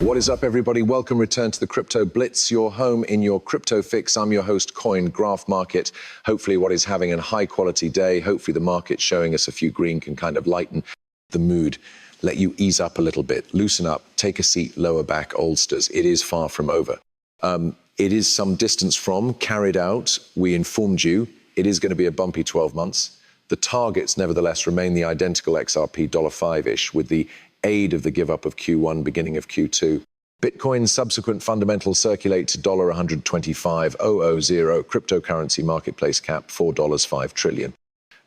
What is up, everybody? Welcome, return to the Crypto Blitz, your home in your crypto fix. I'm your host, Coin Graph Market. Hopefully what is having a high-quality day. Hopefully the market showing us a few green can kind of lighten the mood, let you ease up a little bit, loosen up, take a seat, lower back, oldsters. It is far from over. It is some distance from carried out. We informed you it is going to be a bumpy 12 months. The targets, nevertheless, remain the identical XRP $5-ish with the aid of the give up of Q1, beginning of Q2. Bitcoin's subsequent fundamentals circulate to $125,000, cryptocurrency marketplace cap $4.5 trillion.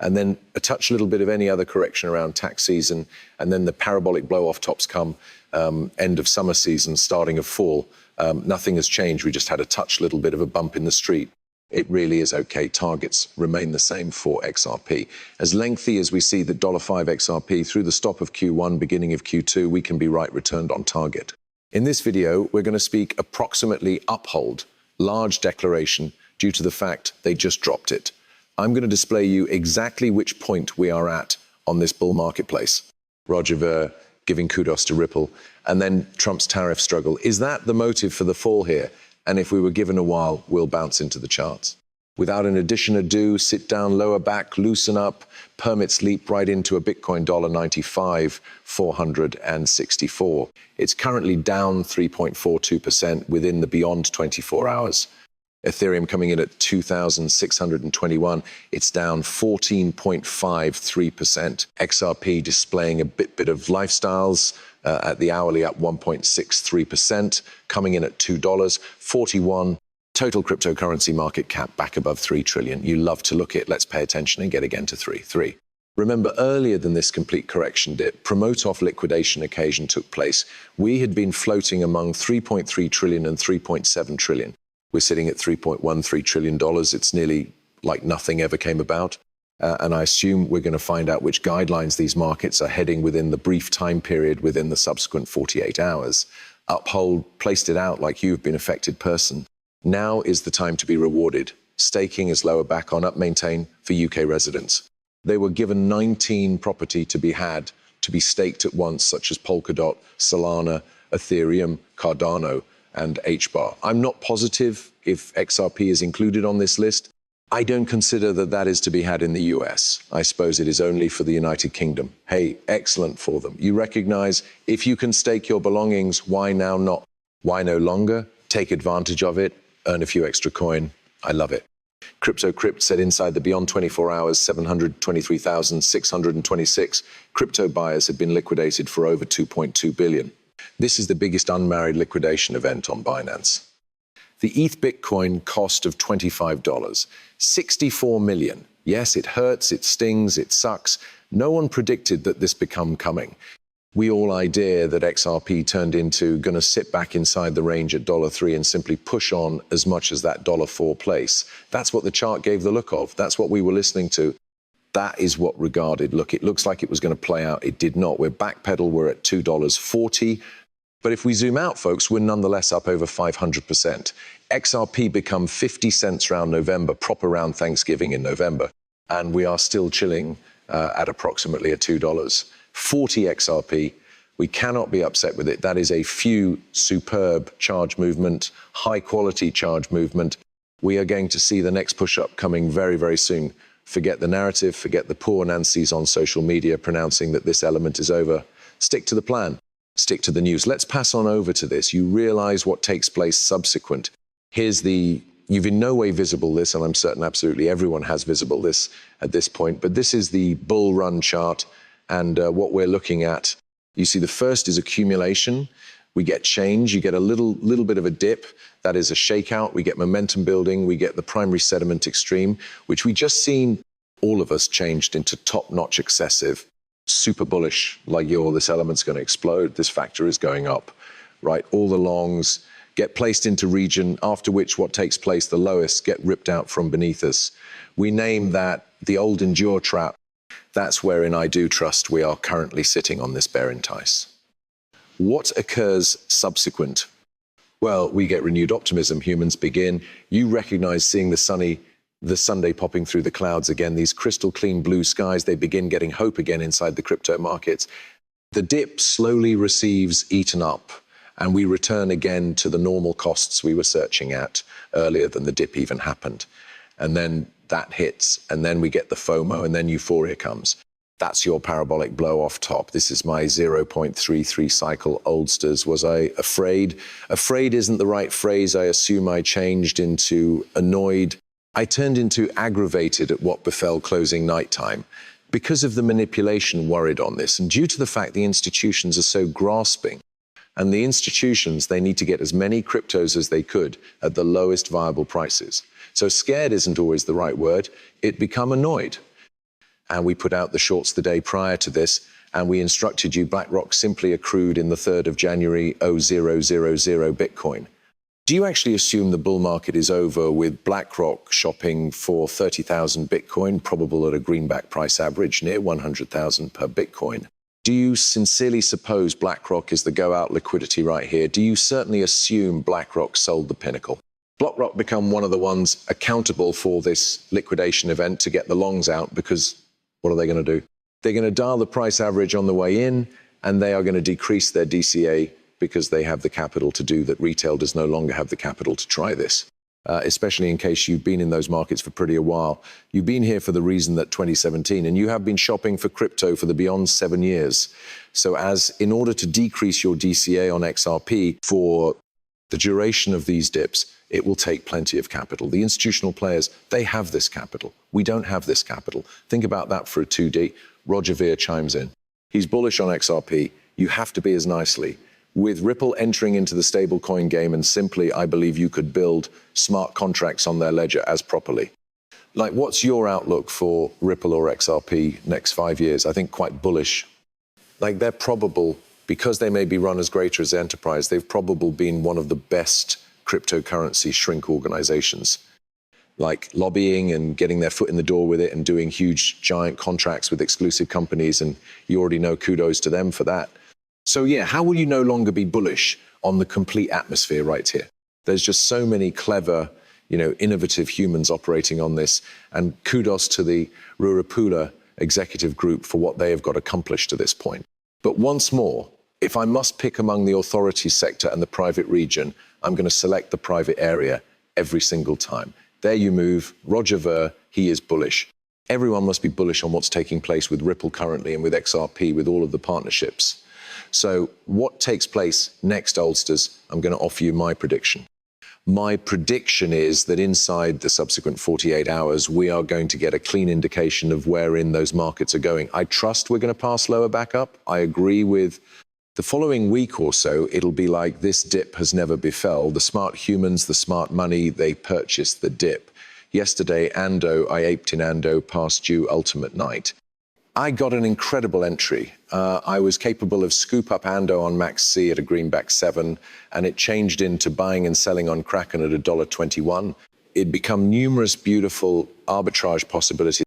And then a little bit of any other correction around tax season, and then the parabolic blow-off tops come end of summer season, starting of fall. Nothing has changed. We just had a little bit of a bump in the street. It really is okay. Targets remain the same for XRP. As lengthy as we see the $5 XRP through the stop of Q1, beginning of Q2, we can be right returned on target. In this video, we're going to speak approximately uphold, large declaration due to the fact they just dropped it. I'm going to display you exactly which point we are at on this bull marketplace. Roger Ver giving kudos to Ripple, and then Trump's tariff struggle. Is that the motive for the fall here? And if we were given a while, we'll bounce into the charts. Without an addition ado, sit down, lower back, loosen up, permits leap right into a Bitcoin $95,464. It's currently down 3.42% within the beyond 24 hours. Ethereum coming in at 2,621. It's down 14.53%. XRP displaying a bit of lifestyles. At the hourly up 1.63%, coming in at $2.41. Total cryptocurrency market cap back above 3 trillion. You love to look at, let's pay attention and get again to 3. Remember, earlier than this complete correction dip, promote-off liquidation occasion took place. We had been floating among 3.3 trillion and 3.7 trillion. We're sitting at $3.13 trillion. It's nearly like nothing ever came about. And I assume we're going to find out which guidelines these markets are heading within the brief time period within the subsequent 48 hours. Uphold, placed it out like you've been affected person. Now is the time to be rewarded. Staking is lower back on up maintain for UK residents. They were given 19 property to be staked at once, such as Polkadot, Solana, Ethereum, Cardano, and HBAR. I'm not positive if XRP is included on this list. I don't consider that is to be had in the US. I suppose it is only for the United Kingdom. Hey, excellent for them. You recognize if you can stake your belongings, why now not? Why no longer? Take advantage of it, earn a few extra coin. I love it. CryptoCrypt said inside the beyond 24 hours, 723,626 crypto buyers had been liquidated for over 2.2 billion. This is the biggest unmarried liquidation event on Binance. The ETH Bitcoin cost of $25, 64 million. Yes, it hurts, it stings, it sucks. No one predicted that this become coming. We all idea that XRP turned into going to sit back inside the range at $3 and simply push on as much as that $4 place. That's what the chart gave the look of. That's what we were listening to. That is what regarded. Look, it looks like it was going to play out. It did not. We're backpedal. We're at $2.40. But if we zoom out, folks, we're nonetheless up over 500%. XRP become 50 cents around November, proper round Thanksgiving in November. And we are still chilling at approximately $2. 40 XRP. We cannot be upset with it. That is a few superb charge movement, high quality charge movement. We are going to see the next push up coming very, very soon. Forget the narrative, forget the poor Nancy's on social media pronouncing that this element is over. Stick to the plan. Stick to the news. Let's pass on over to this. You realize what takes place subsequent. You've in no way visible this, and I'm certain absolutely everyone has visible this at this point, but this is the bull run chart, and what we're looking at. You see the first is accumulation. We get change. You get a little bit of a dip. That is a shakeout. We get momentum building. We get the primary sediment extreme, which we just seen all of us changed into top-notch excessive. Super bullish, like this element's going to explode, this factor is going up, right? All the longs get placed into region, after which what takes place, the lowest get ripped out from beneath us. We name that the old endure trap. That's wherein I do trust we are currently sitting on this bear entice. What occurs subsequent? Well, we get renewed optimism, humans begin. You recognize seeing the Sunday popping through the clouds again, these crystal clean blue skies, they begin getting hope again inside the crypto markets. The dip slowly receives eaten up, And we return again to the normal costs we were searching at earlier than the dip even happened. And then that hits, and then we get the FOMO, and then euphoria comes. That's your parabolic blow off top. This is my 0.33 cycle oldsters. Was I afraid? Afraid isn't the right phrase. I assume I changed into annoyed. I turned into aggravated at what befell closing nighttime because of the manipulation worried on this, and due to the fact the institutions are so grasping. And the institutions, they need to get as many cryptos as they could at the lowest viable prices. So scared isn't always the right word. It become annoyed. And we put out the shorts the day prior to this, and we instructed you BlackRock simply accrued in the 3rd of January 0000 Bitcoin. Do you actually assume the bull market is over with BlackRock shopping for 30,000 Bitcoin, probable at a greenback price average near 100,000 per Bitcoin? Do you sincerely suppose BlackRock is the go-out liquidity right here? Do you certainly assume BlackRock sold the pinnacle? BlackRock become one of the ones accountable for this liquidation event to get the longs out, because what are they going to do? They're going to dial the price average on the way in, and they are going to decrease their DCA because they have the capital to do that. Retail does no longer have the capital to try this, especially in case you've been in those markets for pretty a while. You've been here for the reason that 2017, and you have been shopping for crypto for the beyond 7 years. So in order to decrease your DCA on XRP for the duration of these dips, it will take plenty of capital. The institutional players, they have this capital. We don't have this capital. Think about that for a 2D. Roger Ver chimes in. He's bullish on XRP. You have to be as nicely. With Ripple entering into the stablecoin game, and simply, I believe you could build smart contracts on their ledger as properly. Like, what's your outlook for Ripple or XRP next 5 years? I think quite bullish. Like, they're probable, because they may be run as greater as enterprise, they've probably been one of the best cryptocurrency shrink organizations, like lobbying and getting their foot in the door with it and doing huge, giant contracts with exclusive companies. And you already know, kudos to them for that. So yeah, how will you no longer be bullish on the complete atmosphere right here? There's just so many clever, innovative humans operating on this, and kudos to the Rurapula executive group for what they have got accomplished to this point. But once more, if I must pick among the authority sector and the private region, I'm going to select the private area every single time. There you move, Roger Ver, he is bullish. Everyone must be bullish on what's taking place with Ripple currently and with XRP, with all of the partnerships. So what takes place next, oldsters? I'm going to offer you my prediction. My prediction is that inside the subsequent 48 hours, we are going to get a clean indication of wherein those markets are going. I trust we're going to pass lower back up. I agree with the following week or so, it'll be like this dip has never befell. The smart humans, the smart money, they purchased the dip. Yesterday, I aped in Ando past due ultimate night. I got an incredible entry. I was capable of scoop up Ando on Max C at a greenback 7, and it changed into buying and selling on Kraken at $1.21. It'd become numerous beautiful arbitrage possibilities.